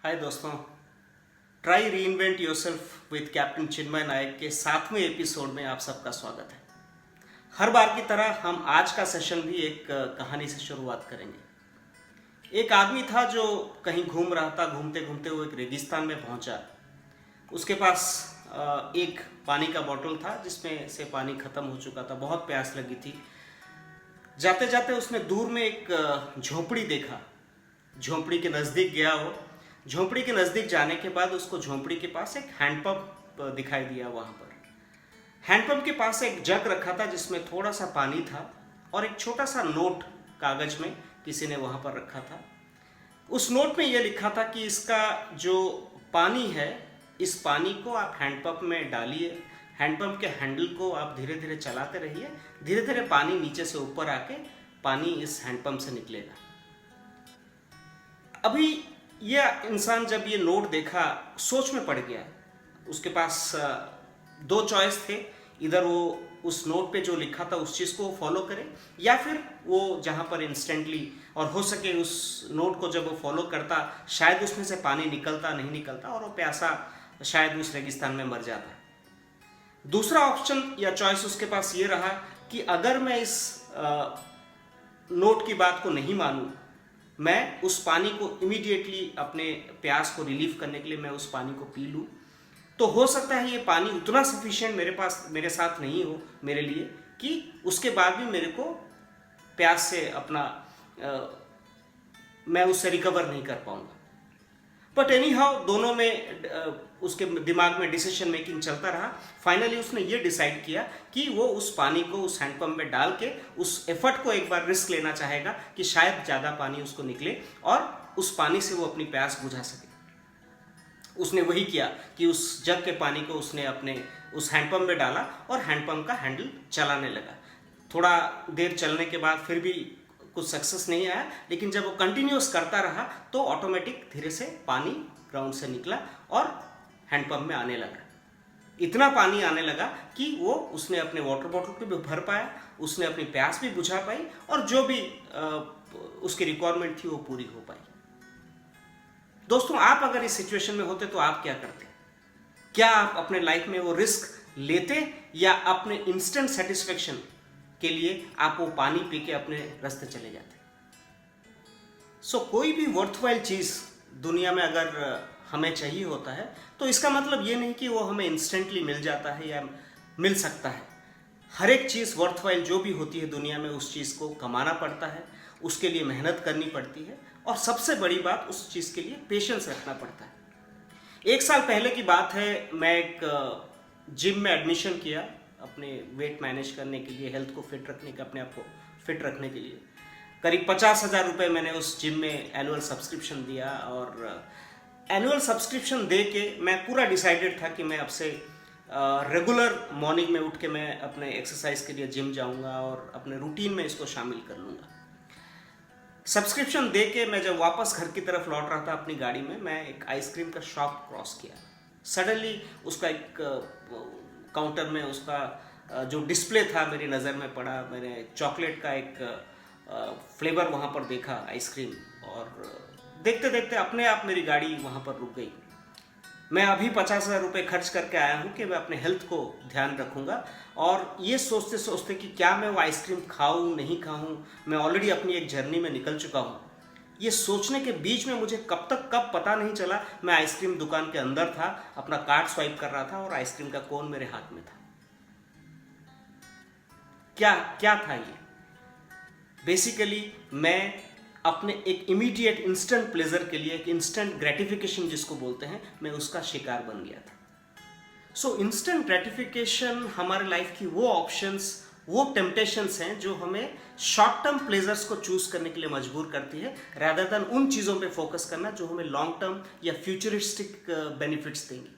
हाय दोस्तों, ट्राई री invent yourself with captain चिन्मय नायक के 7वें एपिसोड में आप सबका स्वागत है। हर बार की तरह हम आज का सेशन भी एक कहानी से शुरुआत करेंगे। एक आदमी था जो कहीं घूम रहा था। घूमते घूमते वो एक रेगिस्तान में पहुंचा। उसके पास एक पानी का बोतल था जिसमें से पानी खत्म हो चुका था। बहुत प्यास लगी थी। जाते जाते उसने दूर में एक झोपड़ी देखा। झोपड़ी के नज़दीक गया वो। झोपड़ी के नज़दीक जाने के बाद उसको झोपड़ी के पास एक हैंडपंप दिखाई दिया। वहाँ पर हैंडपंप के पास एक जग रखा था जिसमें थोड़ा सा पानी था और एक छोटा सा नोट कागज में किसी ने वहाँ पर रखा था। उस नोट में यह लिखा था कि इसका जो पानी है, इस पानी को आप हैंडपंप में डालिए। हैंडपंप के हैंडल को आप धीरे धीरे चलाते रहिए। धीरे धीरे पानी नीचे से ऊपर आके पानी इस हैंडपंप से निकलेगा। अभी यह इंसान जब ये नोट देखा सोच में पड़ गया। उसके पास दो चॉइस थे। इधर वो उस नोट पे जो लिखा था उस चीज़ को फॉलो करे, या फिर वो जहाँ पर इंस्टेंटली और हो सके उस नोट को जब वो फॉलो करता शायद उसमें से पानी निकलता नहीं निकलता और वो प्यासा शायद उस रेगिस्तान में मर जाता। दूसरा ऑप्शन या चॉइस उसके पास ये रहा कि अगर मैं इस नोट की बात को नहीं मानूं, मैं उस पानी को इमीडिएटली अपने प्यास को रिलीव करने के लिए मैं उस पानी को पी लूँ, तो हो सकता है ये पानी उतना सफिशिएंट मेरे साथ नहीं हो मेरे लिए कि उसके बाद भी मेरे को प्यास से मैं उससे रिकवर नहीं कर पाऊंगा। बट एनी हाउ दोनों में उसके दिमाग में डिसीजन मेकिंग चलता रहा। फाइनली उसने ये डिसाइड किया कि वो उस पानी को उस हैंडपंप में डाल के उस एफर्ट को एक बार रिस्क लेना चाहेगा कि शायद ज़्यादा पानी उसको निकले और उस पानी से वो अपनी प्यास बुझा सके। उसने वही किया कि उस जग के पानी को उसने अपने उस हैंडपंप में डाला और हैंडपंप का हैंडल चलाने लगा। थोड़ा देर चलने के बाद फिर भी कुछ सक्सेस नहीं आया, लेकिन जब वो कंटिन्यूस करता रहा तो ऑटोमेटिक धीरे से पानी ग्राउंड से निकला और हैंडपंप में आने लगा। इतना पानी आने लगा कि वो उसने अपने वाटर बॉटल पे भी भर पाया, उसने अपनी प्यास भी बुझा पाई और जो भी उसकी रिक्वायरमेंट थी वो पूरी हो पाई। दोस्तों, आप अगर इस सिचुएशन में होते तो आप क्या करते? क्या आप अपने लाइफ में वो रिस्क लेते या अपने इंस्टेंट सेटिस्फेक्शन के लिए आप वो पानी पी के अपने रास्ते चले जाते? कोई भी वर्थवाइल चीज़ दुनिया में अगर हमें चाहिए होता है तो इसका मतलब ये नहीं कि वो हमें इंस्टेंटली मिल जाता है या मिल सकता है। हर एक चीज़ वर्थवाइल जो भी होती है दुनिया में, उस चीज़ को कमाना पड़ता है, उसके लिए मेहनत करनी पड़ती है और सबसे बड़ी बात उस चीज़ के लिए पेशेंस रखना पड़ता है। 1 साल पहले की बात है, मैं एक जिम में एडमिशन किया अपने वेट मैनेज करने के लिए, हेल्थ को फिट रखने के, अपने आप को फिट रखने के लिए। करीब 50,000 रुपये मैंने उस जिम में एनुअल सब्सक्रिप्शन दिया और एनुअल सब्सक्रिप्शन दे के मैं पूरा डिसाइडेड था कि मैं अब से रेगुलर मॉर्निंग में उठ के मैं अपने एक्सरसाइज के लिए जिम जाऊंगा और अपने रूटीन में इसको शामिल कर लूँगा। सब्सक्रिप्शन दे के मैं जब वापस घर की तरफ लौट रहा था अपनी गाड़ी में, मैं एक आइसक्रीम का शॉप क्रॉस किया। सडनली उसका एक काउंटर में उसका जो डिस्प्ले था मेरी नज़र में पड़ा। मैंने चॉकलेट का एक फ्लेवर वहाँ पर देखा, आइसक्रीम, और देखते देखते अपने आप मेरी गाड़ी वहाँ पर रुक गई। मैं अभी 50,000 रुपये खर्च करके आया हूँ कि मैं अपने हेल्थ को ध्यान रखूँगा और ये सोचते सोचते कि क्या मैं वो आइसक्रीम खाऊँ नहीं खाऊँ, मैं ऑलरेडी अपनी एक जर्नी में निकल चुका हूँ। ये सोचने के बीच में मुझे कब पता नहीं चला, मैं आइसक्रीम दुकान के अंदर था, अपना कार्ड स्वाइप कर रहा था और आइसक्रीम का कोन मेरे हाथ में था। क्या था ये? बेसिकली मैं अपने एक इमीडिएट इंस्टेंट प्लेजर के लिए, एक इंस्टेंट ग्रेटिफिकेशन जिसको बोलते हैं, मैं उसका शिकार बन गया था। इंस्टेंट ग्रेटिफिकेशन हमारे लाइफ की वो ऑप्शंस, वो टेम्पटेशंस हैं जो हमें शॉर्ट टर्म प्लेजर्स को चूज करने के लिए मजबूर करती है, रादर देन उन चीज़ों पे फोकस करना जो हमें लॉन्ग टर्म या फ्यूचरिस्टिक बेनिफिट्स देंगी।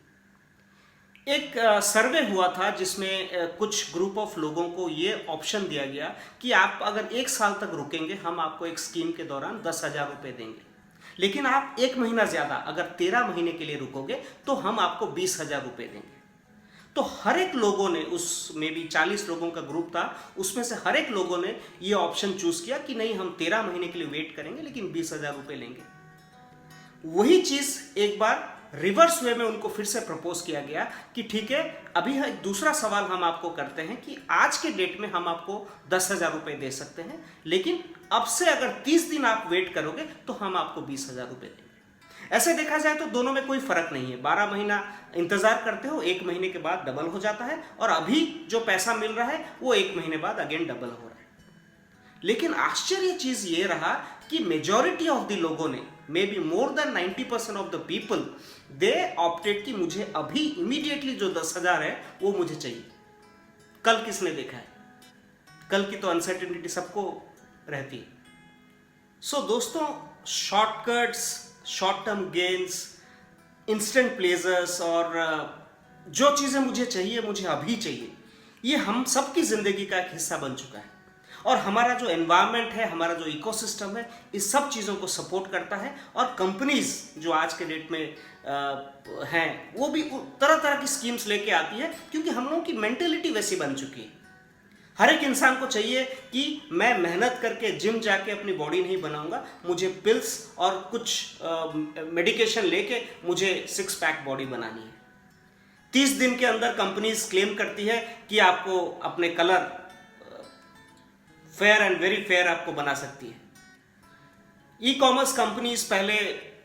एक सर्वे हुआ था जिसमें कुछ ग्रुप ऑफ लोगों को ये ऑप्शन दिया गया कि आप अगर 1 साल तक रुकेंगे, हम आपको एक स्कीम के दौरान 10,000 रुपये देंगे, लेकिन आप 1 महीना ज़्यादा अगर 13 महीने के लिए रुकोगे तो हम आपको 20,000 रुपये देंगे। तो हर एक लोगों ने, उसमें भी 40 लोगों का ग्रुप था, उसमें से हर एक लोगों ने ये ऑप्शन चूज किया कि नहीं, हम 13 महीने के लिए वेट करेंगे लेकिन 20,000 रुपये लेंगे। वही चीज एक बार रिवर्स वे में उनको फिर से प्रपोज किया गया कि ठीक है, अभी एक दूसरा सवाल हम आपको करते हैं कि आज के डेट में हम आपको 10,000 रुपए दे सकते हैं, लेकिन अब से अगर 30 दिन आप वेट करोगे तो हम आपको 20,000 रुपए देंगे। ऐसे देखा जाए तो दोनों में कोई फर्क नहीं है। 12 महीना इंतजार करते हो, 1 महीने के बाद डबल हो जाता है, और अभी जो पैसा मिल रहा है वो 1 महीने बाद अगेन डबल हो रहा है। लेकिन आश्चर्य चीज ये रहा कि मेजॉरिटी ऑफ द लोगों ने, may be more than 90% of the people, they opted कि मुझे अभी इमीडिएटली जो 10,000 है वो मुझे चाहिए। कल किसने देखा है? कल की तो अनसर्टेनिटी सबको रहती है। सो दोस्तों, shortcuts, short term gains, instant pleasures और जो चीजें मुझे चाहिए, मुझे अभी चाहिए, ये हम सबकी जिंदगी का एक हिस्सा बन चुका है। और हमारा जो एनवायरनमेंट है, हमारा जो इकोसिस्टम है, इस सब चीज़ों को सपोर्ट करता है। और कंपनीज जो आज के डेट में हैं, वो भी तरह तरह की स्कीम्स लेके आती है, क्योंकि हम लोगों की मेंटेलिटी वैसी बन चुकी है। हर एक इंसान को चाहिए कि मैं मेहनत करके जिम जाके अपनी बॉडी नहीं बनाऊंगा, मुझे पिल्स और कुछ मेडिकेशन लेके मुझे 6 पैक बॉडी बनानी है। 30 दिन के अंदर कंपनीज क्लेम करती है कि आपको अपने colour fair and very fair आपको बना सकती है। ई कॉमर्स कंपनीज पहले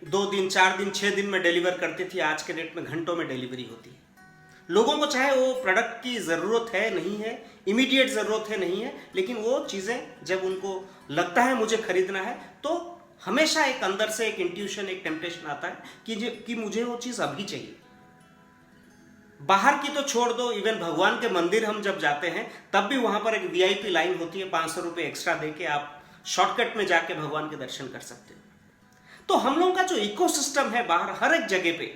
2 दिन, 4 दिन, 6 दिन में डिलीवर करती थी, आज के डेट में घंटों में डिलीवरी होती है। लोगों को चाहे वो प्रोडक्ट की ज़रूरत है नहीं है, इमीडिएट ज़रूरत है नहीं है, लेकिन वो चीज़ें जब उनको लगता है मुझे खरीदना है, तो हमेशा एक अंदर से एक इंट्यूशन, एक टेम्पटेशन आता है कि मुझे वो चीज़ अभी चाहिए। बाहर की तो छोड़ दो, इवन भगवान के मंदिर हम जब जाते हैं तब भी वहां पर एक वीआईपी लाइन होती है, 500 रुपये एक्स्ट्रा देके आप शॉर्टकट में जाके भगवान के दर्शन कर सकते हो। तो हम लोगों का जो इकोसिस्टम है बाहर हर एक जगह पे,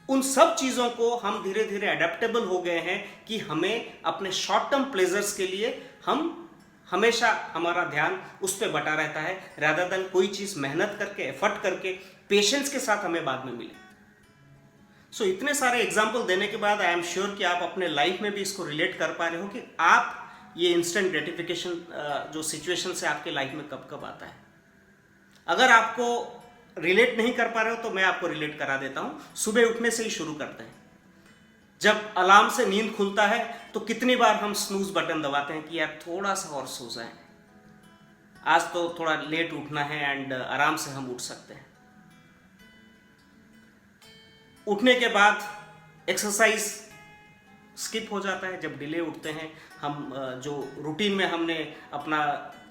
उन सब चीजों को हम धीरे धीरे अडेप्टेबल हो गए हैं कि हमें अपने शॉर्ट टर्म प्लेजर्स के लिए हम हमेशा हमारा ध्यान उस पर बटा रहता है, रादर देन कोई चीज मेहनत करके, एफर्ट करके, पेशेंस के साथ हमें बाद में मिले। सो इतने सारे एग्जाम्पल देने के बाद आई एम श्योर कि आप अपने लाइफ में भी इसको रिलेट कर पा रहे हो कि आप ये इंस्टेंट ग्रेटिफिकेशन जो सिचुएशन से आपके लाइफ में कब कब आता है। अगर आपको रिलेट नहीं कर पा रहे हो तो मैं आपको रिलेट करा देता हूं। सुबह उठने से ही शुरू करते हैं। जब अलार्म से नींद खुलता है तो कितनी बार हम स्नूज बटन दबाते हैं कि यार थोड़ा सा और सो जाए, आज तो थोड़ा लेट उठना है, एंड आराम से हम उठ सकते हैं। उठने के बाद एक्सरसाइज स्किप हो जाता है। जब डिले उठते हैं हम, जो रूटीन में हमने अपना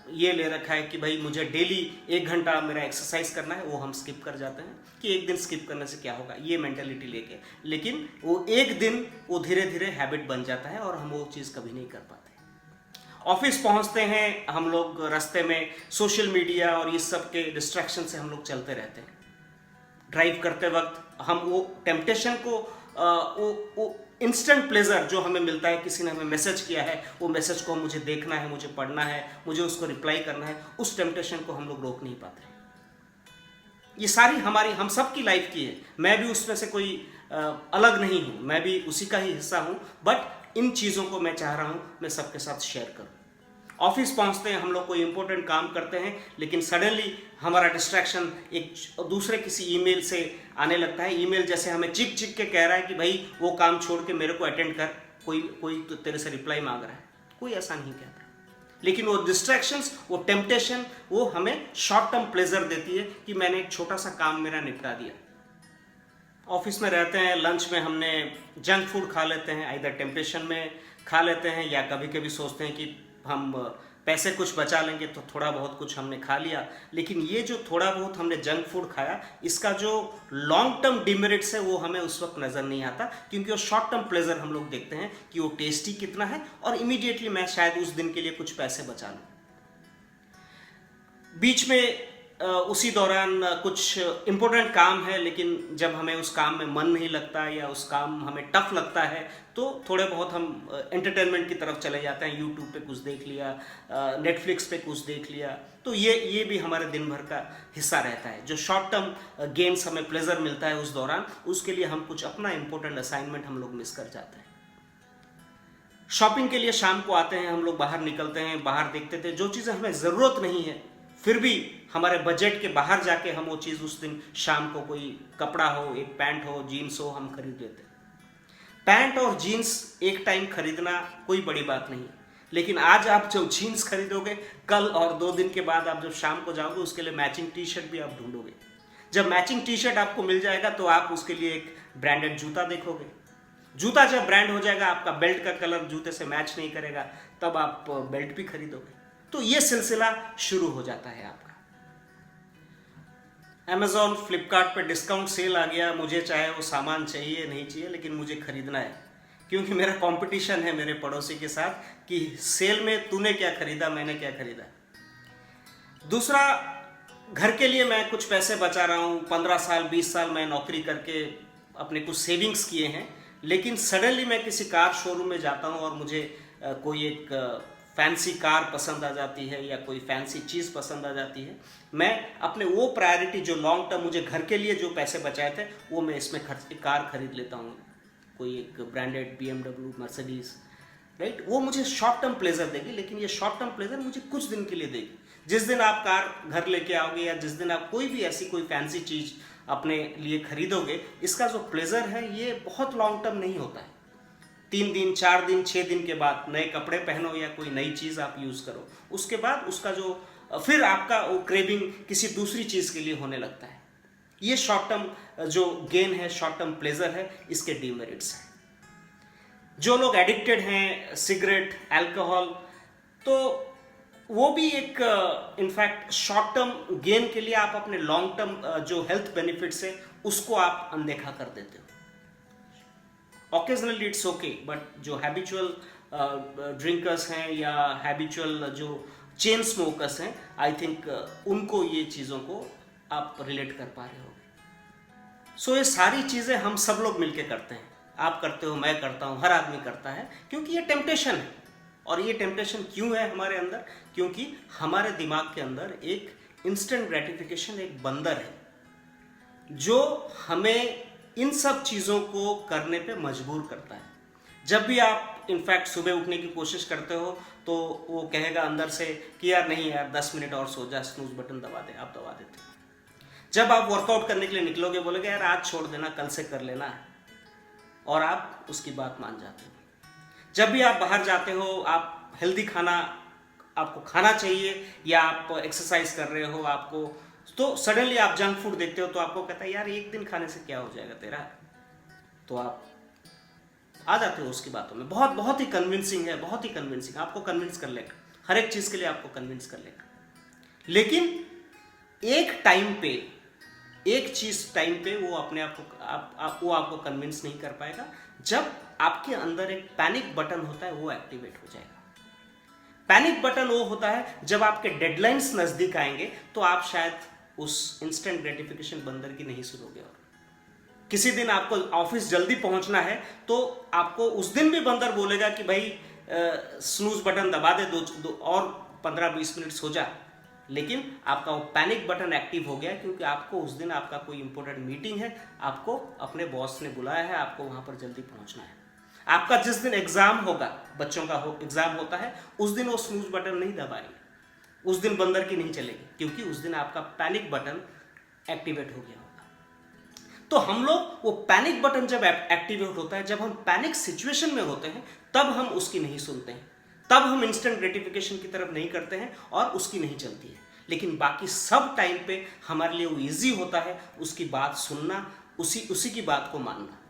ये ले रखा है कि भाई मुझे डेली 1 घंटा मेरा एक्सरसाइज करना है, वो हम स्किप कर जाते हैं कि एक दिन स्किप करने से क्या होगा, ये मेंटेलिटी लेके। लेकिन वो एक दिन वो धीरे धीरे हैबिट बन जाता है और हम वो चीज़ कभी नहीं कर पाते। ऑफिस पहुंचते हैं हम लोग, रास्ते में सोशल मीडिया और इस सब के डिस्ट्रैक्शन से हम लोग चलते रहते हैं। ड्राइव करते वक्त हम वो टेम्पटेशन को, वो इंस्टेंट प्लेजर जो हमें मिलता है, किसी ने हमें मैसेज किया है, वो मैसेज को मुझे देखना है, मुझे पढ़ना है, मुझे उसको रिप्लाई करना है, उस टेम्पटेशन को हम लोग रोक नहीं पाते। ये सारी हमारी, हम सब की लाइफ की है। मैं भी उसमें से कोई अलग नहीं हूँ, मैं भी उसी का ही हिस्सा हूँ। बट इन चीज़ों को मैं चाह रहा हूँ मैं सबके साथ शेयर करूँ। ऑफिस पहुंचते हैं हम लोग, कोई इंपॉर्टेंट काम करते हैं, लेकिन सडनली हमारा डिस्ट्रैक्शन एक दूसरे किसी ईमेल से आने लगता है। ईमेल जैसे हमें चिक चिक के कह रहा है कि भाई वो काम छोड़ के मेरे को अटेंड कर, कोई तो तेरे से रिप्लाई मांग रहा है। कोई ऐसा नहीं कहता, लेकिन वो डिस्ट्रैक्शंस, वो टेम्पटेशन, वो हमें शॉर्ट टर्म प्लेजर देती है कि मैंने एक छोटा सा काम मेरा निपटा दिया। ऑफिस में रहते हैं, लंच में हमने जंक फूड खा लेते हैं, आइदर टेम्पटेशन में खा लेते हैं या कभी कभी सोचते हैं कि हम पैसे कुछ बचा लेंगे तो थोड़ा बहुत कुछ हमने खा लिया। लेकिन ये जो थोड़ा बहुत हमने जंक फूड खाया, इसका जो लॉन्ग टर्म डिमेरिट्स है वो हमें उस वक्त नज़र नहीं आता, क्योंकि वो शॉर्ट टर्म प्लेजर हम लोग देखते हैं कि वो टेस्टी कितना है और इमीडिएटली मैं शायद उस दिन के लिए कुछ पैसे बचा लूँ। बीच में उसी दौरान कुछ इम्पोर्टेंट काम है, लेकिन जब हमें उस काम में मन नहीं लगता या उस काम हमें टफ लगता है तो थोड़े बहुत हम एंटरटेनमेंट की तरफ चले जाते हैं। यूट्यूब पे कुछ देख लिया, नेटफ्लिक्स पे कुछ देख लिया। तो ये भी हमारे दिन भर का हिस्सा रहता है। जो शॉर्ट टर्म गेम्स हमें प्लेजर मिलता है उस दौरान, उसके लिए हम कुछ अपना इंपॉर्टेंट असाइनमेंट हम लोग मिस कर जाते हैं। शॉपिंग के लिए शाम को आते हैं हम लोग, बाहर निकलते हैं, बाहर देखते थे जो चीज़ें हमें ज़रूरत नहीं है फिर भी हमारे बजट के बाहर जाके हम वो चीज़ उस दिन शाम को कोई कपड़ा हो, एक पैंट हो, जीन्स हो, हम खरीद लेते हैं। पैंट और जीन्स एक टाइम खरीदना कोई बड़ी बात नहीं है, लेकिन आज आप जब जीन्स खरीदोगे, कल और 2 दिन के बाद आप जब शाम को जाओगे उसके लिए मैचिंग टी शर्ट भी आप ढूंढोगे। जब मैचिंग टी शर्ट आपको मिल जाएगा तो आप उसके लिए एक ब्रांडेड जूता देखोगे। जूता जब ब्रांड हो जाएगा, आपका बेल्ट का कलर जूते से मैच नहीं करेगा, तब आप बेल्ट भी खरीदोगे। तो ये सिलसिला शुरू हो जाता है आपका। Amazon, फ्लिपकार्ट पे डिस्काउंट सेल आ गया, मुझे चाहे वो सामान चाहिए नहीं चाहिए, लेकिन मुझे खरीदना है, क्योंकि मेरा कंपटीशन है मेरे पड़ोसी के साथ कि सेल में तूने क्या खरीदा, मैंने क्या खरीदा। दूसरा, घर के लिए मैं कुछ पैसे बचा रहा हूँ। 15 साल 20 साल मैं नौकरी करके अपने कुछ सेविंग्स किए हैं, लेकिन सडनली मैं किसी कार शोरूम में जाता हूँ और मुझे कोई एक फैंसी कार पसंद आ जाती है या कोई फैंसी चीज़ पसंद आ जाती है। मैं अपने वो प्रायोरिटी जो लॉन्ग टर्म मुझे घर के लिए जो पैसे बचाए थे, वो मैं इसमें कार खरीद लेता हूँ, कोई एक ब्रांडेड BMW, मर्सिडीज, राइट। वो मुझे शॉर्ट टर्म प्लेजर देगी, लेकिन ये शॉर्ट टर्म प्लेजर मुझे कुछ दिन के लिए देगी। जिस दिन आप कार घर लेके आओगे या जिस दिन आप कोई भी ऐसी कोई फैंसी चीज़ अपने लिए खरीदोगे, इसका जो प्लेजर है ये बहुत लॉन्ग टर्म नहीं होता है। 3 दिन 4 दिन 6 दिन के बाद नए कपड़े पहनो या कोई नई चीज़ आप यूज़ करो, उसके बाद उसका जो फिर आपका वो क्रेविंग किसी दूसरी चीज़ के लिए होने लगता है। ये शॉर्ट टर्म जो गेन है, शॉर्ट टर्म प्लेजर है, इसके डीमेरिट्स हैं। जो लोग एडिक्टेड हैं सिगरेट, अल्कोहल, तो वो भी एक इनफैक्ट शॉर्ट टर्म गेन के लिए आप अपने लॉन्ग टर्म जो हेल्थ बेनिफिट्स है उसको आप अनदेखा कर देते हो। ऑकेजनली इट्स ओके, बट जो हैबिचुअल ड्रिंकर्स हैं या हैबिचुअल जो चेन स्मोकर्स हैं, आई थिंक उनको ये चीज़ों को आप रिलेट कर पा रहे हो। सो ये सारी चीज़ें हम सब लोग मिलके करते हैं। आप करते हो, मैं करता हूँ, हर आदमी करता है, क्योंकि ये टेम्पटेशन है। और ये टेम्पटेशन क्यों है हमारे अंदर? क्योंकि हमारे दिमाग के अंदर एक इंस्टेंट ग्रेटिफिकेशन, एक बंदर है जो हमें इन सब चीज़ों को करने पे मजबूर करता है। जब भी आप इनफैक्ट सुबह उठने की कोशिश करते हो तो वो कहेगा अंदर से कि यार नहीं यार 10 मिनट और सो जा, स्नूज बटन दबा दे, आप दबा देते हो। जब आप वर्कआउट करने के लिए निकलोगे, बोलोगे यार आज छोड़ देना, कल से कर लेना, और आप उसकी बात मान जाते हो। जब भी आप बाहर जाते हो, आप हेल्दी खाना आपको खाना चाहिए या आप एक्सरसाइज कर रहे हो, आपको तो सडनली आप जंक फूड देखते हो तो आपको कहता है यार एक दिन खाने से क्या हो जाएगा तेरा, तो आप आ जाते हो उसकी बातों में। बहुत बहुत ही कन्विंसिंग है, बहुत ही कन्विंसिंग, आपको कन्विंस कर लेगा, हर एक चीज़ के लिए आपको कन्विंस कर लेगा। लेकिन एक टाइम पे, एक चीज़ टाइम पे वो अपने आप को वो आपको कन्विंस नहीं कर पाएगा। जब आपके अंदर एक पैनिक बटन होता है, वो एक्टिवेट हो जाएगा। पैनिक बटन वो होता है जब आपके डेडलाइंस नज़दीक आएंगे तो आप शायद उस इंस्टेंट ग्रेटिफिकेशन बंदर की नहीं सुनोगे। और किसी दिन आपको ऑफिस जल्दी पहुंचना है तो आपको उस दिन भी बंदर बोलेगा कि भाई स्नूज बटन दबा दे, दो और 15-20 मिनट सो जा। लेकिन आपका वो पैनिक बटन एक्टिव हो गया क्योंकि आपको उस दिन आपका कोई इंपॉर्टेंट मीटिंग है, आपको अपने बॉस ने बुलाया है, आपको वहां पर जल्दी पहुंचना है। आपका जिस दिन एग्जाम होगा, बच्चों का एग्जाम होता है, उस दिन वो स्नूज बटन नहीं दबाएंगे, उस दिन बंदर की नहीं चलेगी, क्योंकि उस दिन आपका पैनिक बटन एक्टिवेट हो गया होगा। तो हम लोग वो पैनिक बटन जब एक्टिवेट होता है, जब हम पैनिक सिचुएशन में होते हैं, तब हम उसकी नहीं सुनते हैं, तब हम इंस्टेंट ग्रेटिफिकेशन की तरफ नहीं करते हैं और उसकी नहीं चलती है। लेकिन बाकी सब टाइम पे हमारे लिए वो ईजी होता है उसकी बात सुनना, उसी की बात को मानना।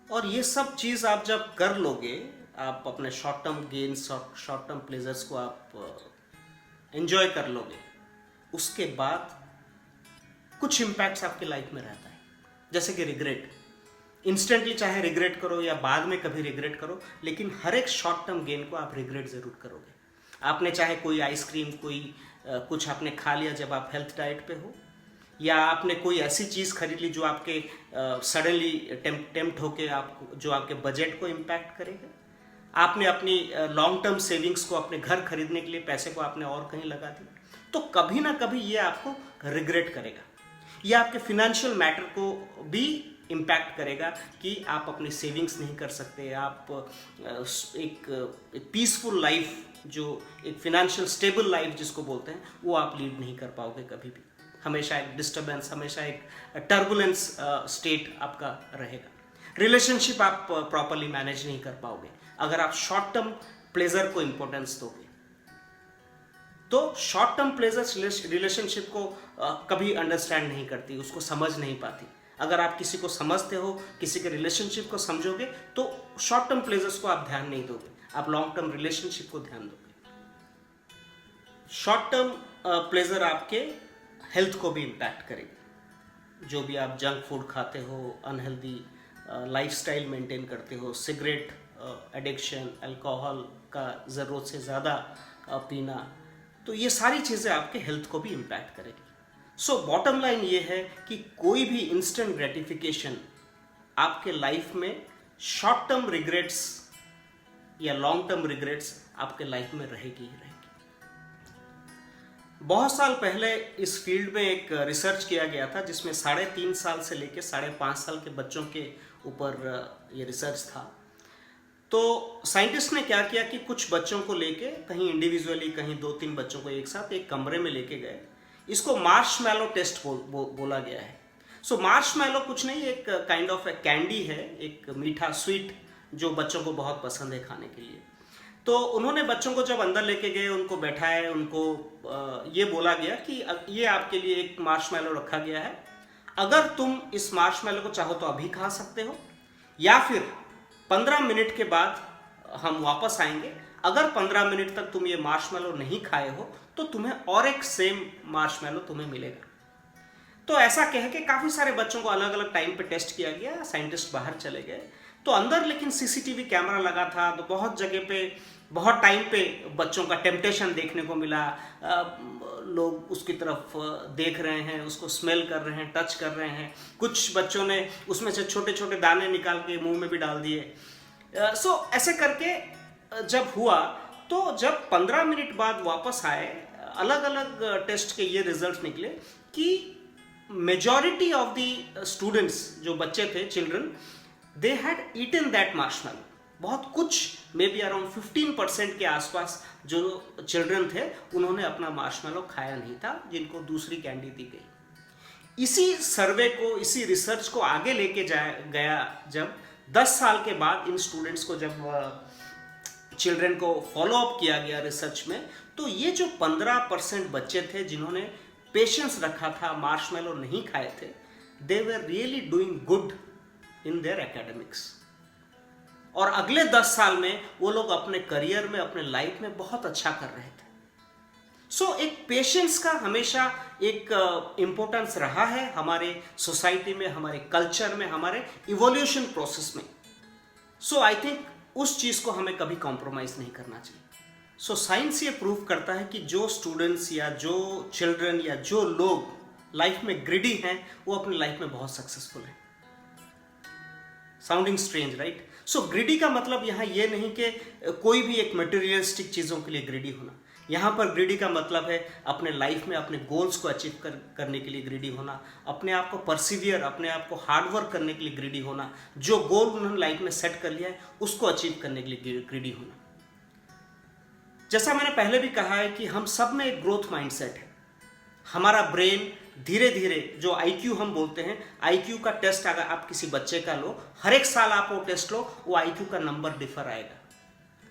और ये सब चीज़ आप जब कर लोगे, आप अपने short term gains, short term pleasures को आप एंजॉय कर लोगे, उसके बाद कुछ इम्पैक्ट्स आपके लाइफ में रहता है। जैसे कि रिग्रेट, इंस्टेंटली चाहे रिग्रेट करो या बाद में कभी रिग्रेट करो, लेकिन हर एक शॉर्ट टर्म गेन को आप रिग्रेट ज़रूर करोगे। आपने चाहे कोई आइसक्रीम, कोई कुछ आपने खा लिया जब आप हेल्थ डाइट पे हो, या आपने कोई ऐसी चीज़ खरीद ली जो आपके सडनली टेम्प्ट होके आपको, जो आपके बजट को इम्पैक्ट करेगा। आपने अपनी लॉन्ग टर्म सेविंग्स को, अपने घर खरीदने के लिए पैसे को आपने और कहीं लगा दिया, तो कभी ना कभी ये आपको रिग्रेट करेगा। ये आपके फिनेंशियल मैटर को भी इम्पैक्ट करेगा कि आप अपनी सेविंग्स नहीं कर सकते, आप एक पीसफुल लाइफ जो एक फिनेंशियल स्टेबल लाइफ जिसको बोलते हैं, वो आप लीड नहीं कर पाओगे कभी भी। हमेशा एक डिस्टर्बेंस, हमेशा एक टर्बुलेंस स्टेट आपका रहेगा। रिलेशनशिप आप प्रॉपरली मैनेज नहीं कर पाओगे अगर आप शॉर्ट टर्म प्लेजर को इंपॉर्टेंस दोगे। तो शॉर्ट टर्म प्लेजर रिलेशनशिप को कभी अंडरस्टैंड नहीं करती, उसको समझ नहीं पाती। अगर आप किसी को समझते हो, किसी के रिलेशनशिप को समझोगे, तो शॉर्ट टर्म प्लेजर्स को आप ध्यान नहीं दोगे, आप लॉन्ग टर्म रिलेशनशिप को ध्यान दोगे। शॉर्ट टर्म प्लेजर आपके हेल्थ को भी इम्पैक्ट करेगी। जो भी आप जंक फूड खाते हो, अनहेल्दी लाइफस्टाइल मेंटेन करते हो, सिगरेट एडिक्शन, अल्कोहल का ज़रूरत से ज़्यादा पीना, तो ये सारी चीज़ें आपके हेल्थ को भी इम्पैक्ट करेगी। सो बॉटम लाइन ये है कि कोई भी इंस्टेंट ग्रेटिफिकेशन आपके लाइफ में शॉर्ट टर्म रिग्रेट्स या लॉन्ग टर्म रिग्रेट्स आपके लाइफ में रहेगी ही रहेगी। बहुत साल पहले इस फील्ड में एक रिसर्च किया गया था जिसमें 3.5 साल से लेकर 5.5 साल के बच्चों के ऊपर ये रिसर्च था। तो साइंटिस्ट ने क्या किया कि कुछ बच्चों को लेके कहीं इंडिविजुअली, कहीं 2-3 बच्चों को एक साथ एक कमरे में लेके गए। इसको मार्शमैलो टेस्ट बोला गया है। सो मार्शमैलो कुछ नहीं, एक काइंड ऑफ कैंडी है, एक मीठा स्वीट जो बच्चों को बहुत पसंद है खाने के लिए। तो उन्होंने बच्चों को जब अंदर लेके गए, उनको बैठाए, उनको ये बोला गया कि ये आपके लिए एक मार्शमैलो रखा गया है, अगर तुम इस मार्शमैलो को चाहो तो अभी खा सकते हो, या फिर 15 मिनट के बाद हम वापस आएंगे। अगर 15 मिनट तक तुम ये मार्शमैलो नहीं खाए हो तो तुम्हें और एक सेम मार्शमैलो तुम्हें मिलेगा। तो ऐसा कह के काफ़ी सारे बच्चों को अलग अलग टाइम पे टेस्ट किया गया। साइंटिस्ट बाहर चले गए तो अंदर लेकिन सीसीटीवी कैमरा लगा था, तो बहुत जगह पे बहुत टाइम पे बच्चों का टेम्पटेशन देखने को मिला। लोग उसकी तरफ देख रहे हैं, उसको स्मेल कर रहे हैं, टच कर रहे हैं। कुछ बच्चों ने उसमें से छोटे छोटे दाने निकाल के मुंह में भी डाल दिए। सो ऐसे करके जब हुआ, तो जब 15 मिनट बाद वापस आए, अलग अलग टेस्ट के ये रिजल्ट निकले कि मेजॉरिटी ऑफ द स्टूडेंट्स, जो बच्चे थे, children, they had eaten that marshmallow. बहुत कुछ, मे बी अराउंड 15% के आसपास जो चिल्ड्रन थे, उन्होंने अपना मार्शमैलो खाया नहीं था, जिनको दूसरी कैंडी दी गई। इसी सर्वे को, इसी रिसर्च को आगे लेके गया जब 10 साल के बाद इन स्टूडेंट्स को जब चिल्ड्रन को फॉलो अप किया गया रिसर्च में, तो ये जो 15% बच्चे थे जिन्होंने पेशेंस रखा था, मार्शमैलो नहीं खाए थे, they were really doing good in their academics. और अगले 10 साल में वो लोग अपने करियर में, अपने लाइफ में बहुत अच्छा कर रहे थे। सो एक पेशेंस का हमेशा एक इम्पोर्टेंस रहा है हमारे सोसाइटी में, हमारे कल्चर में, हमारे इवोल्यूशन प्रोसेस में। सो आई थिंक उस चीज़ को हमें कभी कॉम्प्रोमाइज़ नहीं करना चाहिए। सो साइंस ये प्रूव करता है कि जो स्टूडेंट्स या जो चिल्ड्रन या जो लोग लाइफ में ग्रिडी हैं, वो अपनी लाइफ में बहुत सक्सेसफुल हैं। Sounding strange, right? So greedy का मतलब यहाँ ये नहीं कि कोई भी एक मटेरियलिस्टिक चीज़ों के लिए ग्रिडी होना। यहाँ पर ग्रिडी का मतलब है अपने लाइफ में अपने गोल्स को अचीव करने के लिए ग्रिडी होना, अपने आप को परसिवियर, अपने आप को हार्डवर्क करने के लिए ग्रिडी होना, जो गोल उन्होंने लाइफ में सेट कर लिया है उसको अचीव करने के लिए ग्रिडी होना। जैसा मैंने पहले भी कहा है कि हम सब में एक ग्रोथ माइंडसेट है। हमारा ब्रेन धीरे धीरे, जो आईक्यू हम बोलते हैं, आईक्यू का टेस्ट अगर आप किसी बच्चे का लो, हर एक साल आप वो टेस्ट लो, वो आईक्यू का नंबर डिफर आएगा।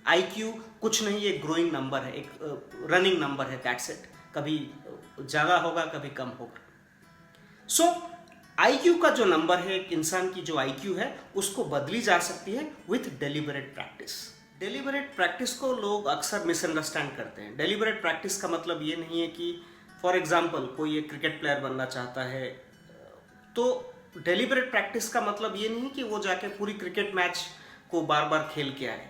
आईक्यू कुछ नहीं, एक ग्रोइंग नंबर है, एक रनिंग नंबर है, दैट्स इट। कभी ज़्यादा होगा, कभी कम होगा। सो आईक्यू का जो नंबर है, एक इंसान की जो आईक्यू है, उसको बदली जा सकती है with deliberate practice. Deliberate practice को लोग अक्सर मिसअंडरस्टैंड करते हैं। डेलिबरेट प्रैक्टिस का मतलब ये नहीं है कि फॉर एग्जाम्पल कोई एक क्रिकेट प्लेयर बनना चाहता है, तो डेलिबरेट प्रैक्टिस का मतलब ये नहीं कि वो जाके पूरी क्रिकेट मैच को बार बार खेल के आए।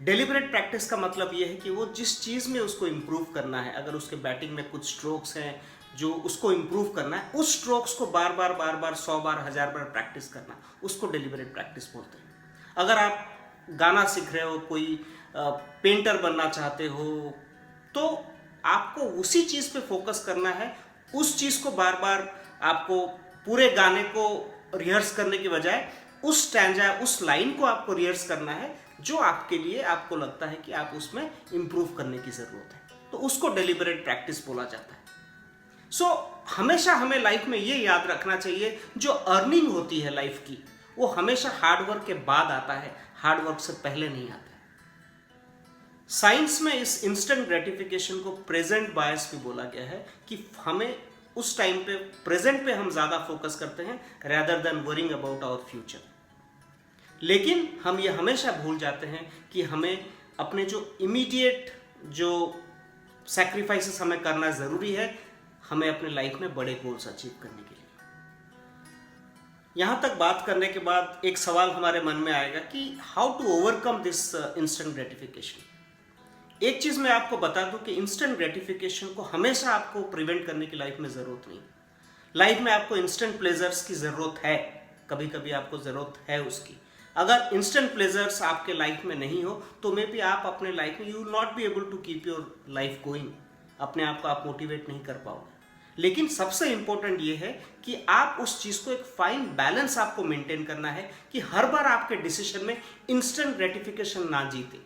डेलिबरेट प्रैक्टिस का मतलब ये है कि वो जिस चीज़ में उसको इम्प्रूव करना है, अगर उसके बैटिंग में कुछ स्ट्रोक्स हैं जो उसको इम्प्रूव करना है, उस स्ट्रोक्स को बार बार 100 बार 1000 बार प्रैक्टिस करना, उसको डेलिबरेट प्रैक्टिस बोलते हैं। अगर आप गाना सीख रहे हो, कोई पेंटर बनना चाहते हो, तो आपको उसी चीज़ पे फोकस करना है। उस चीज़ को बार बार आपको पूरे गाने को रिहर्स करने की बजाय उस स्टैंजा, उस लाइन को आपको रिहर्स करना है जो आपके लिए आपको लगता है कि आप उसमें इंप्रूव करने की ज़रूरत है, तो उसको डेलिबरेट प्रैक्टिस बोला जाता है। सो हमेशा हमें लाइफ में ये याद रखना चाहिए, जो अर्निंग होती है लाइफ की, वो हमेशा हार्डवर्क के बाद आता है, हार्डवर्क से पहले नहीं आता है। साइंस में इस इंस्टेंट ग्रेटिफिकेशन को प्रेजेंट बायस भी बोला गया है, कि हमें उस टाइम पे प्रेजेंट पे हम ज़्यादा फोकस करते हैं rather than worrying about our future। लेकिन हम ये हमेशा भूल जाते हैं कि हमें अपने जो इमीडिएट जो सैक्रिफाइसेस हमें करना ज़रूरी है, हमें अपने लाइफ में बड़े गोल्स अचीव करने के लिए। यहाँ तक बात करने के बाद एक सवाल हमारे मन में आएगा कि how to overcome this instant gratification. एक चीज़ मैं आपको बता दूं कि इंस्टेंट ग्रेटिफिकेशन को हमेशा आपको प्रिवेंट करने की लाइफ में ज़रूरत नहीं। लाइफ में आपको इंस्टेंट प्लेजर्स की ज़रूरत है, कभी कभी आपको ज़रूरत है उसकी। अगर इंस्टेंट प्लेजर्स आपके लाइफ में नहीं हो तो मे बी आप अपने लाइफ में you will not be able to keep your life going, अपने आप को आप मोटिवेट नहीं कर पाओगे। लेकिन सबसे इंपॉर्टेंट ये है कि आप उस चीज़ को एक फाइन बैलेंस आपको मेंटेन करना है, कि हर बार आपके डिसीजन में इंस्टेंट ग्रेटिफिकेशन ना जीते।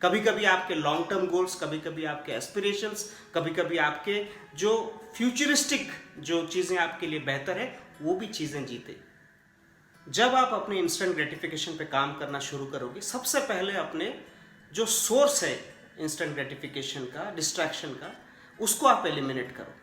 कभी कभी आपके लॉन्ग टर्म गोल्स, कभी कभी आपके एस्पिरेशंस, कभी कभी आपके जो फ्यूचरिस्टिक जो चीज़ें आपके लिए बेहतर है, वो भी चीज़ें जीते। जब आप अपने इंस्टेंट ग्रेटिफिकेशन पे काम करना शुरू करोगे, सबसे पहले अपने जो सोर्स है इंस्टेंट ग्रेटिफिकेशन का, डिस्ट्रैक्शन का, उसको आप एलिमिनेट करो।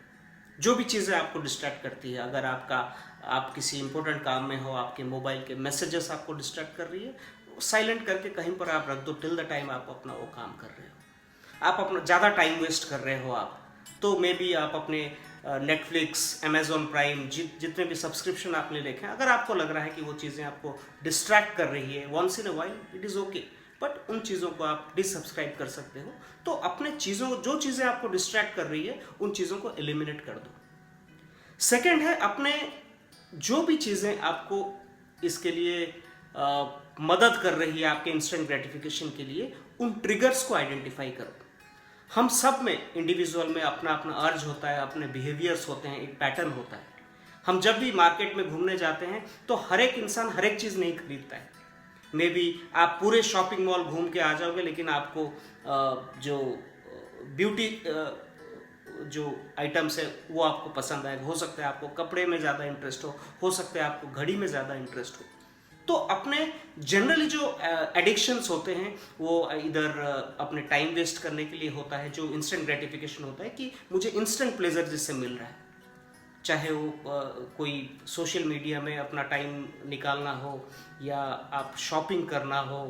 जो भी चीज़ें आपको डिस्ट्रैक्ट करती है, अगर आप किसी इंपॉर्टेंट काम में हो, आपके मोबाइल के मैसेजेस आपको डिस्ट्रैक्ट कर रही है, साइलेंट करके कहीं पर आप रख दो टिल द टाइम आप अपना वो काम कर रहे हो। आप अपना ज़्यादा टाइम वेस्ट कर रहे हो आप, तो मे बी आप अपने नेटफ्लिक्स, अमेजॉन प्राइम, जितने भी सब्सक्रिप्शन आपने देखे, अगर आपको लग रहा है कि वो चीज़ें आपको डिस्ट्रैक्ट कर रही है, once in a while it is okay, but उन चीज़ों को आप डिसब्सक्राइब कर सकते हो। तो अपने जो चीज़ें आपको डिस्ट्रैक्ट कर रही है, उन चीज़ों को एलिमिनेट कर दो। सेकेंड है, अपने जो भी चीज़ें आपको इसके लिए मदद कर रही है आपके इंस्टेंट ग्रेटिफिकेशन के लिए, उन ट्रिगर्स को आइडेंटिफाई करो। हम सब में, इंडिविजुअल में अपना अपना अर्ज होता है, अपने बिहेवियर्स होते हैं, एक पैटर्न होता है। हम जब भी मार्केट में घूमने जाते हैं तो हर एक इंसान हर एक चीज़ नहीं खरीदता है। मे बी आप पूरे शॉपिंग मॉल घूम के आ जाओगे, लेकिन आपको जो ब्यूटी जो आइटम्स है वो आपको पसंद आएगा। हो सकता है आपको कपड़े में ज़्यादा इंटरेस्ट हो सकता है आपको घड़ी में ज़्यादा इंटरेस्ट हो। तो अपने जनरली जो एडिक्शंस होते हैं वो इधर अपने टाइम वेस्ट करने के लिए होता है, जो इंस्टेंट ग्रेटिफिकेशन होता है कि मुझे इंस्टेंट प्लेजर जिससे मिल रहा है, चाहे वो कोई सोशल मीडिया में अपना टाइम निकालना हो, या आप शॉपिंग करना हो,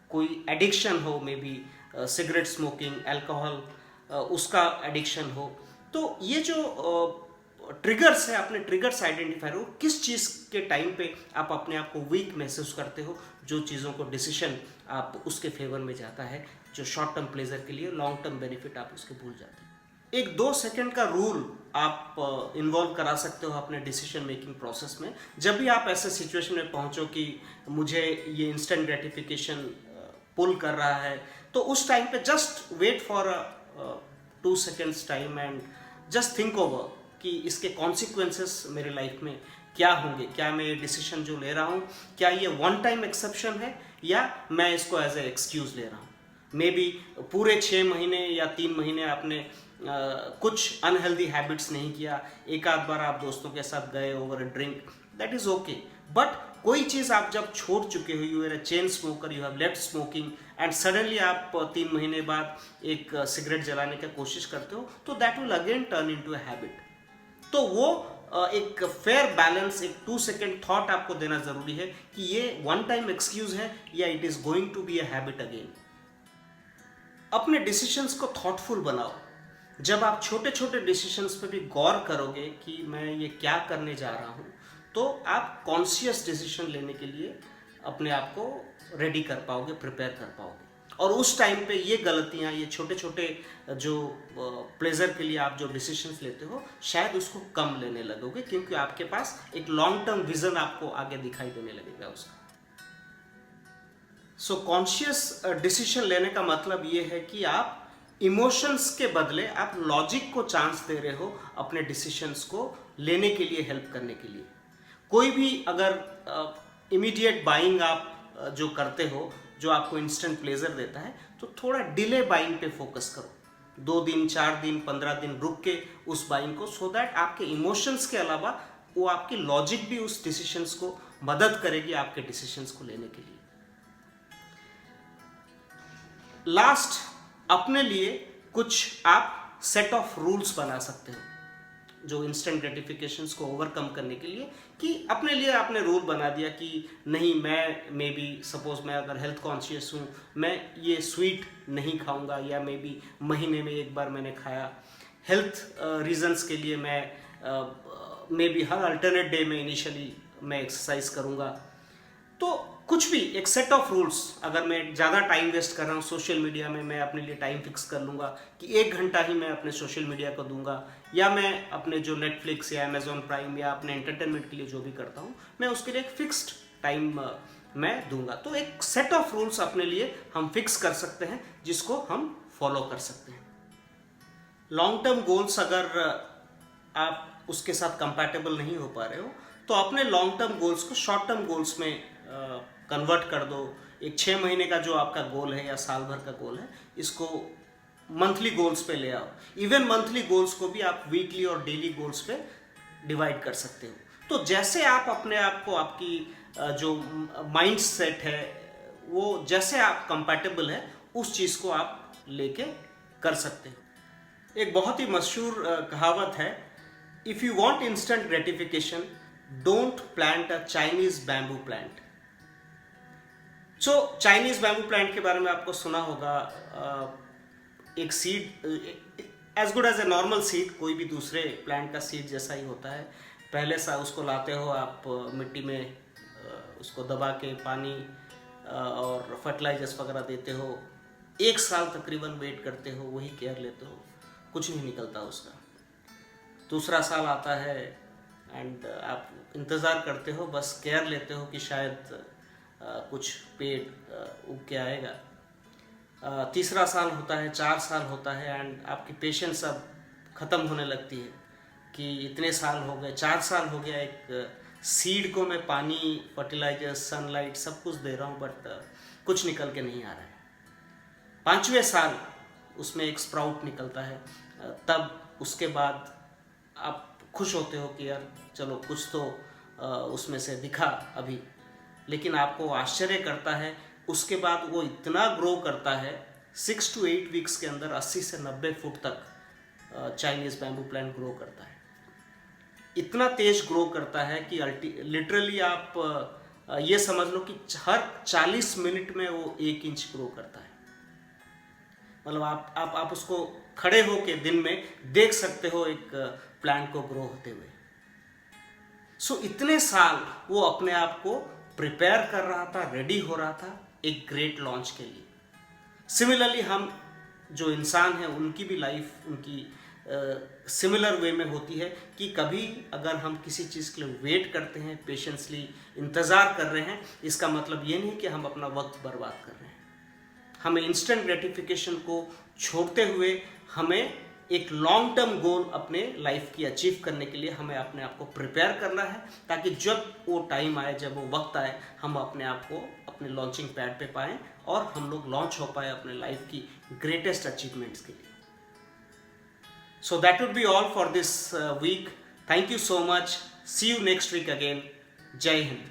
कोई एडिक्शन हो, may be cigarette smoking, alcohol, उसका एडिक्शन हो। तो ये जो ट्रिगर्स है, अपने ट्रिगर्स आइडेंटिफाई करो, किस चीज़ के टाइम पे आप अपने आप को वीक महसूस करते हो, जो चीज़ों को डिसीजन आप उसके फेवर में जाता है, जो शॉर्ट टर्म प्लेजर के लिए, लॉन्ग टर्म बेनिफिट आप उसके भूल जाते हैं। एक 2 सेकंड का रूल आप इन्वॉल्व करा सकते हो अपने डिसीजन मेकिंग प्रोसेस में। जब भी आप ऐसे सिचुएशन में पहुंचो कि मुझे ये इंस्टेंट ग्रेटिफिकेशन पुल कर रहा है, तो उस टाइम पे just wait for 2 seconds time and just think over कि इसके कॉन्सिक्वेंसेस मेरे लाइफ में क्या होंगे। क्या मैं ये डिसीजन जो ले रहा हूँ, क्या ये वन टाइम एक्सेप्शन है, या मैं इसको एज ए एक्सक्यूज ले रहा हूँ। मे बी पूरे 6 महीने या 3 महीने आपने कुछ अनहेल्दी हैबिट्स नहीं किया, एक आध बार आप दोस्तों के साथ गए over a drink, that is okay. But कोई चीज़ आप जब छोड़ चुके हो, you are a chain smoker, you have left smoking, and suddenly आप 3 महीने बाद एक सिगरेट जलाने की कोशिश करते हो, तो that will again turn into a habit. तो वो एक फेयर बैलेंस, एक 2 सेकेंड थॉट आपको देना जरूरी है कि ये वन टाइम एक्सक्यूज है या it is going to be a habit again. अपने डिसीजंस को थॉटफुल बनाओ। जब आप छोटे छोटे डिसीजंस पे भी गौर करोगे कि मैं ये क्या करने जा रहा हूँ, तो आप कॉन्शियस डिसीजन लेने के लिए अपने आप को रेडी कर पाओगे, प्रिपेयर कर पाओगे। और उस टाइम पे ये गलतियाँ, ये छोटे छोटे जो प्लेजर के लिए आप जो डिसीजंस लेते हो, शायद उसको कम लेने लगोगे, क्योंकि आपके पास एक लॉन्ग टर्म विजन आपको आगे दिखाई देने लगेगा उसका। सो कॉन्शियस डिसीजन लेने का मतलब ये है कि आप इमोशंस के बदले आप लॉजिक को चांस दे रहे हो अपने डिसीजंस को लेने के लिए, हेल्प करने के लिए। कोई भी अगर इमीडिएट बाइंग आप जो करते हो, जो आपको इंस्टेंट प्लेजर देता है, तो थोड़ा डिले बाइंग पे फोकस करो। 2 दिन, 4 दिन, 15 दिन रुक के उस बाइंग को, सो दैट आपके इमोशंस के अलावा वो आपकी लॉजिक भी उस डिसीजंस को मदद करेगी आपके डिसीजंस को लेने के लिए। लास्ट, अपने लिए कुछ आप सेट ऑफ रूल्स बना सकते हो जो इंस्टेंट ग्रेटिफिकेशंस को ओवरकम करने के लिए, कि अपने लिए आपने रूल बना दिया कि नहीं, मैं मे बी सपोज मैं अगर हेल्थ कॉन्शियस हूँ, मैं ये स्वीट नहीं खाऊंगा, या मे बी महीने में एक बार मैंने खाया। हेल्थ रीजंस के लिए मैं may be her alternate day में इनिशियली मैं एक्सरसाइज करूँगा। तो कुछ भी एक सेट ऑफ रूल्स, अगर मैं ज़्यादा टाइम वेस्ट कर रहा हूँ सोशल मीडिया में, मैं अपने लिए टाइम फिक्स कर लूँगा कि 1 घंटा ही मैं अपने सोशल मीडिया को दूंगा, या मैं अपने जो नेटफ्लिक्स या अमेजॉन प्राइम या अपने एंटरटेनमेंट के लिए जो भी करता हूँ, मैं उसके लिए एक फिक्स्ड टाइम मैं दूंगा। तो एक सेट ऑफ रूल्स अपने लिए हम फिक्स कर सकते हैं जिसको हम फॉलो कर सकते हैं। लॉन्ग टर्म गोल्स अगर आप उसके साथ कंपैटिबल नहीं हो पा रहे हो, तो अपने लॉन्ग टर्म गोल्स को शॉर्ट टर्म गोल्स में कन्वर्ट कर दो। एक 6 महीने का जो आपका गोल है या साल भर का गोल है, इसको मंथली गोल्स पे ले आओ। इवन मंथली गोल्स को भी आप वीकली और डेली गोल्स पे डिवाइड कर सकते हो। तो जैसे आप अपने आप को, आपकी जो माइंड सेट है वो जैसे आप कंपैटिबल है, उस चीज़ को आप लेके कर सकते हो। एक बहुत ही मशहूर कहावत है, if you want instant gratification don't plant a Chinese bamboo plant. So Chinese bamboo plant के बारे में आपको सुना होगा। एक seed as good as a normal seed, कोई भी दूसरे प्लांट का सीड जैसा ही होता है। पहले सा उसको लाते हो आप मिट्टी में, उसको दबा के पानी और फर्टिलाइजर्स वगैरह देते हो, 1 साल तकरीबन वेट करते हो, वही केयर लेते हो, कुछ नहीं निकलता उसका। दूसरा साल आता है एंड आप इंतज़ार करते हो, बस केयर लेते हो कि शायद कुछ पेड़ उग के आएगा। तीसरा साल होता है, 4 साल होता है एंड आपकी पेशेंस अब ख़त्म होने लगती है कि इतने साल हो गए, 4 साल हो गया, एक सीड को मैं पानी, फर्टिलाइजर, सनलाइट सब कुछ दे रहा हूँ, बट कुछ निकल के नहीं आ रहा है। 5वें साल उसमें एक स्प्राउट निकलता है, तब उसके बाद आप खुश होते हो कि यार चलो कुछ तो उसमें से दिखा अभी। लेकिन आपको आश्चर्य करता है, उसके बाद वो इतना ग्रो करता है, 6 to 8 वीक्स के अंदर 80 से 90 फुट तक चाइनीज बैम्बू प्लांट ग्रो करता है। इतना तेज ग्रो करता है कि लिटरली आप ये समझ लो कि हर 40 मिनट में वो 1 इंच ग्रो करता है। मतलब आप उसको खड़े हो के दिन में देख सकते हो एक प्लांट को ग्रो होते हुए। सो इतने साल वो अपने आप को प्रिपेयर कर रहा था, रेडी हो रहा था एक ग्रेट लॉन्च के लिए। सिमिलरली हम जो इंसान हैं उनकी भी लाइफ उनकी सिमिलर वे में होती है कि कभी अगर हम किसी चीज़ के लिए वेट करते हैं, पेशेंसली इंतज़ार कर रहे हैं, इसका मतलब ये नहीं कि हम अपना वक्त बर्बाद कर रहे हैं। हमें इंस्टेंट ग्रेटिफिकेशन को छोड़ते हुए हमें एक लॉन्ग टर्म गोल अपने लाइफ की अचीव करने के लिए हमें अपने आप को प्रिपेयर करना है, ताकि जब वो टाइम आए, जब वो वक्त आए, हम अपने आप को अपने लॉन्चिंग पैड पे पाएं और हम लोग लॉन्च हो पाए अपने लाइफ की ग्रेटेस्ट अचीवमेंट्स के लिए। So that would be all for this week. Thank you so much. See you next week again. जय हिंद।